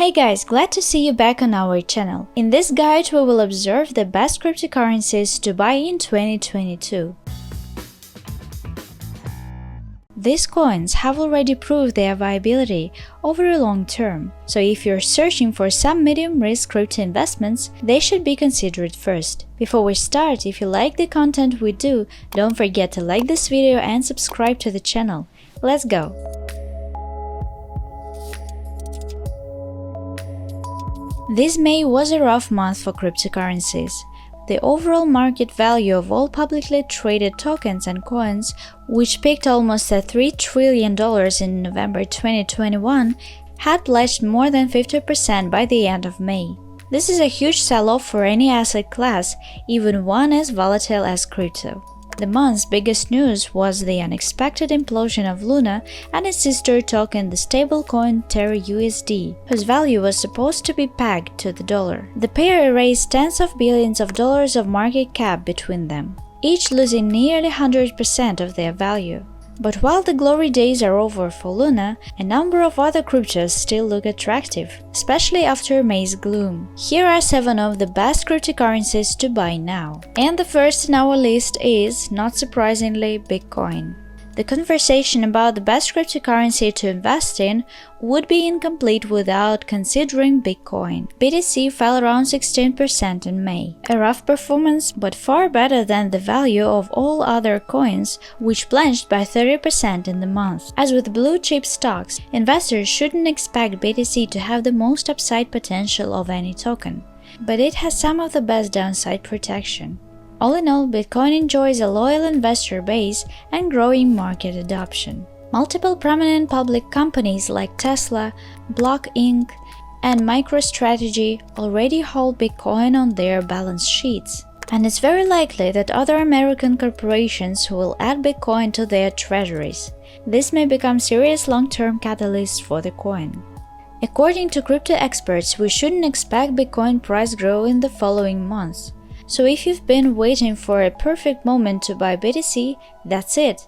Hey guys, glad to see you back on our channel. In this guide, we will observe the best cryptocurrencies to buy in 2022. These coins have already proved their viability over a long term, so if you're searching for some medium-risk crypto investments, they should be considered first. Before we start, if you like the content we do, don't forget to like this video and subscribe to the channel. Let's go! This May was a rough month for cryptocurrencies. The overall market value of all publicly traded tokens and coins, which peaked almost at $3 trillion in November 2021, had pledged more than 50% by the end of May. This is a huge sell-off for any asset class, even one as volatile as crypto. The month's biggest news was the unexpected implosion of Luna and its sister token, the stablecoin Terra USD, whose value was supposed to be pegged to the dollar. The pair erased tens of billions of dollars of market cap between them, each losing nearly 100% of their value. But while the glory days are over for Luna, a number of other cryptos still look attractive, especially after May's gloom. Here are 7 of the best cryptocurrencies to buy now. And the first in our list is, not surprisingly, Bitcoin. The conversation about the best cryptocurrency to invest in would be incomplete without considering Bitcoin. BTC fell around 16% in May, a rough performance but far better than the value of all other coins, which plunged by 30% in the month. As with blue-chip stocks, investors shouldn't expect BTC to have the most upside potential of any token, but it has some of the best downside protection. All in all, Bitcoin enjoys a loyal investor base and growing market adoption. Multiple prominent public companies like Tesla, Block Inc., and MicroStrategy already hold Bitcoin on their balance sheets. And it's very likely that other American corporations will add Bitcoin to their treasuries. This may become serious long-term catalysts for the coin. According to crypto experts, we shouldn't expect Bitcoin price growth in the following months. So if you've been waiting for a perfect moment to buy BTC, that's it.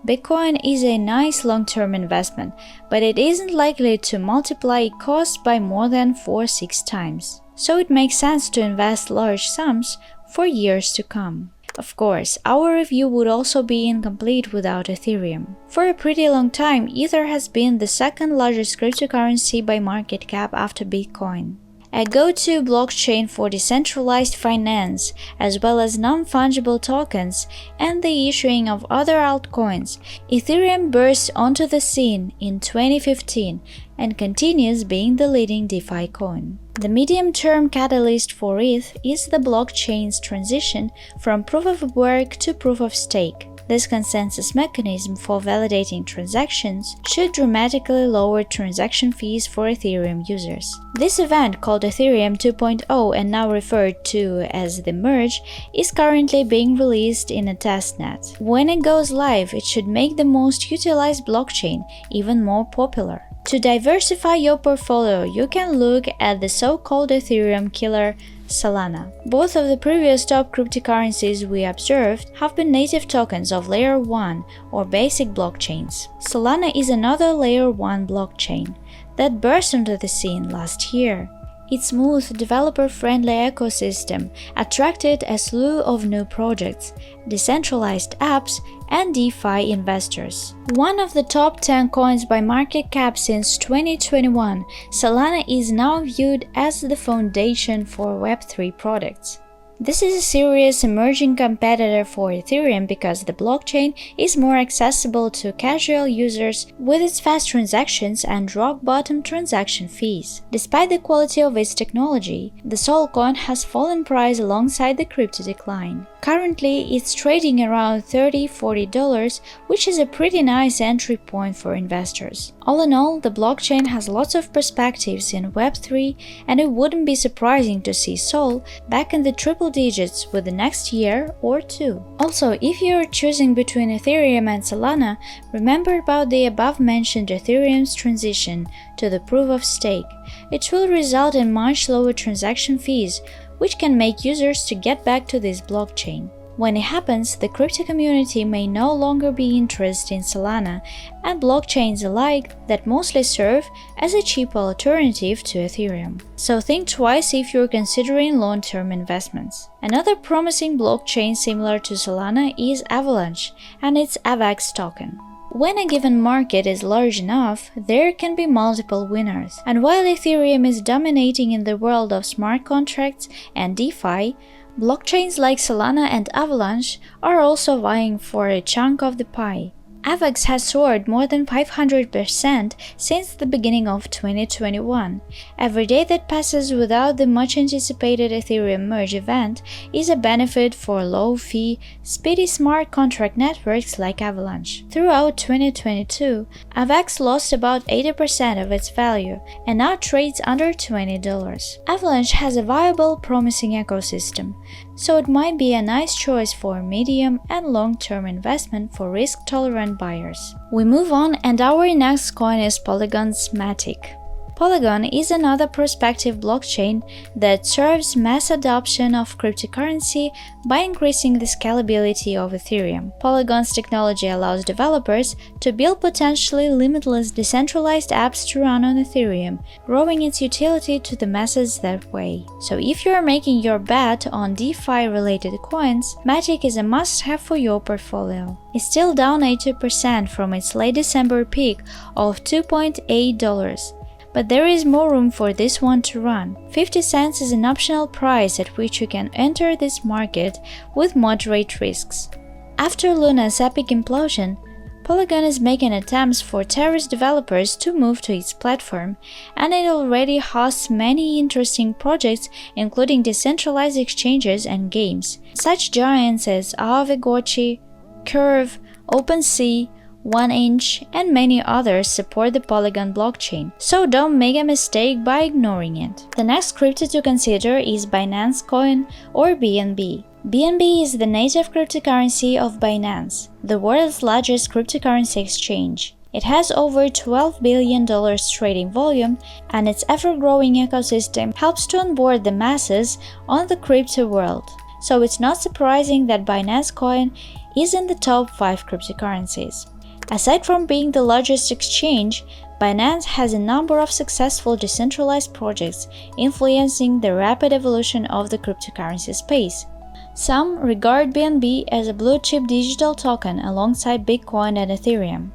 Bitcoin is a nice long-term investment, but it isn't likely to multiply its cost by more than 4-6 times. So it makes sense to invest large sums for years to come. Of course, our review would also be incomplete without Ethereum. For a pretty long time, Ether has been the second largest cryptocurrency by market cap after Bitcoin. A go-to blockchain for decentralized finance, as well as non-fungible tokens and the issuing of other altcoins, Ethereum burst onto the scene in 2015 and continues being the leading DeFi coin. The medium-term catalyst for ETH is the blockchain's transition from proof-of-work to proof-of-stake. This consensus mechanism for validating transactions should dramatically lower transaction fees for Ethereum users. This event, called Ethereum 2.0 and now referred to as the Merge, is currently being released in a testnet. When it goes live, it should make the most utilized blockchain even more popular. To diversify your portfolio, you can look at the so-called Ethereum-killer Solana. Both of the previous top cryptocurrencies we observed have been native tokens of Layer 1 or basic blockchains. Solana is another Layer 1 blockchain that burst onto the scene last year. Its smooth, developer-friendly ecosystem attracted a slew of new projects, decentralized apps, and DeFi investors. One of the top 10 coins by market cap since 2021, Solana is now viewed as the foundation for Web3 products. This is a serious emerging competitor for Ethereum because the blockchain is more accessible to casual users with its fast transactions and rock-bottom transaction fees. Despite the quality of its technology, the Sol coin has fallen price alongside the crypto decline. Currently, it's trading around $30–40, which is a pretty nice entry point for investors. All in all, the blockchain has lots of perspectives in Web3, and it wouldn't be surprising to see Sol back in the triple digits with the next year or two. Also, if you're choosing between Ethereum and Solana, remember about the above-mentioned Ethereum's transition to the proof-of-stake. It will result in much lower transaction fees, which can make users to get back to this blockchain. When it happens, the crypto community may no longer be interested in Solana and blockchains alike that mostly serve as a cheap alternative to Ethereum. So think twice if you're considering long-term investments. Another promising blockchain similar to Solana is Avalanche and its AVAX token. When a given market is large enough, there can be multiple winners. And while Ethereum is dominating in the world of smart contracts and DeFi, blockchains like Solana and Avalanche are also vying for a chunk of the pie. AVAX has soared more than 500% since the beginning of 2021. Every day that passes without the much-anticipated Ethereum merge event is a benefit for low-fee, speedy smart contract networks like Avalanche. Throughout 2022, AVAX lost about 80% of its value and now trades under $20. Avalanche has a viable, promising ecosystem, so it might be a nice choice for medium and long-term investment for risk-tolerant buyers. We move on, and our next coin is Polygon's MATIC. Polygon is another prospective blockchain that serves mass adoption of cryptocurrency by increasing the scalability of Ethereum. Polygon's technology allows developers to build potentially limitless decentralized apps to run on Ethereum, growing its utility to the masses that way. So if you are making your bet on DeFi-related coins, MATIC is a must-have for your portfolio. It's still down 80% from its late December peak of $2.8. But there is more room for this one to run. 50 cents is an optional price at which you can enter this market with moderate risks. After Luna's epic implosion, Polygon is making attempts for terrorist developers to move to its platform, and it already hosts many interesting projects including decentralized exchanges and games. Such giants as AVAX, Curve, OpenSea, 1inch, and many others support the Polygon blockchain, so don't make a mistake by ignoring it. The next crypto to consider is Binance Coin, or BNB. BNB is the native cryptocurrency of Binance, the world's largest cryptocurrency exchange. It has over $12 billion trading volume, and its ever-growing ecosystem helps to onboard the masses on the crypto world. So it's not surprising that Binance Coin is in the top 5 cryptocurrencies. Aside from being the largest exchange, Binance has a number of successful decentralized projects influencing the rapid evolution of the cryptocurrency space. Some regard BNB as a blue-chip digital token alongside Bitcoin and Ethereum.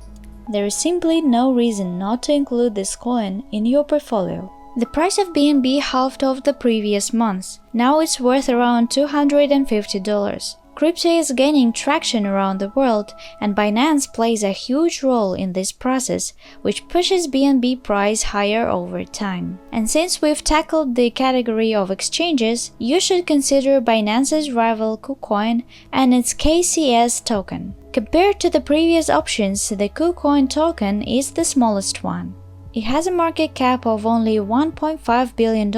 There is simply no reason not to include this coin in your portfolio. The price of BNB halved over the previous months. Now it's worth around $250. Crypto is gaining traction around the world, and Binance plays a huge role in this process, which pushes BNB price higher over time. And since we've tackled the category of exchanges, you should consider Binance's rival KuCoin and its KCS token. Compared to the previous options, the KuCoin token is the smallest one. It has a market cap of only $1.5 billion.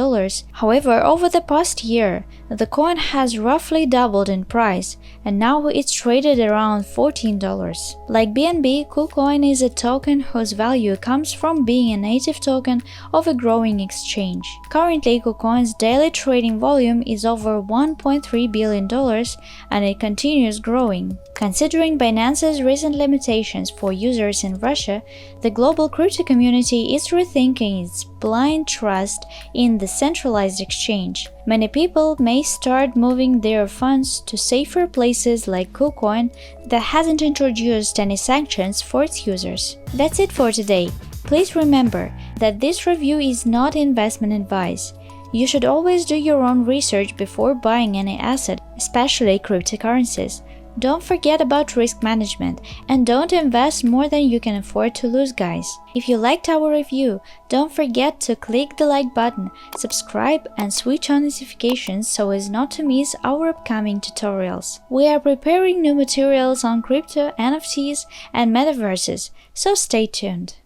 However, over the past year, the coin has roughly doubled in price, and now it's traded around $14. Like BNB, KuCoin is a token whose value comes from being a native token of a growing exchange. Currently, KuCoin's daily trading volume is over $1.3 billion, and it continues growing. Considering Binance's recent limitations for users in Russia, the global crypto community is rethinking its blind trust in the centralized exchange. Many people may start moving their funds to safer places like KuCoin that hasn't introduced any sanctions for its users. That's it for today. Please remember that this review is not investment advice. You should always do your own research before buying any asset, especially cryptocurrencies. Don't forget about risk management, and don't invest more than you can afford to lose, guys. If you liked our review, don't forget to click the like button, subscribe, and switch on notifications so as not to miss our upcoming tutorials. We are preparing new materials on crypto, NFTs, and metaverses, so stay tuned.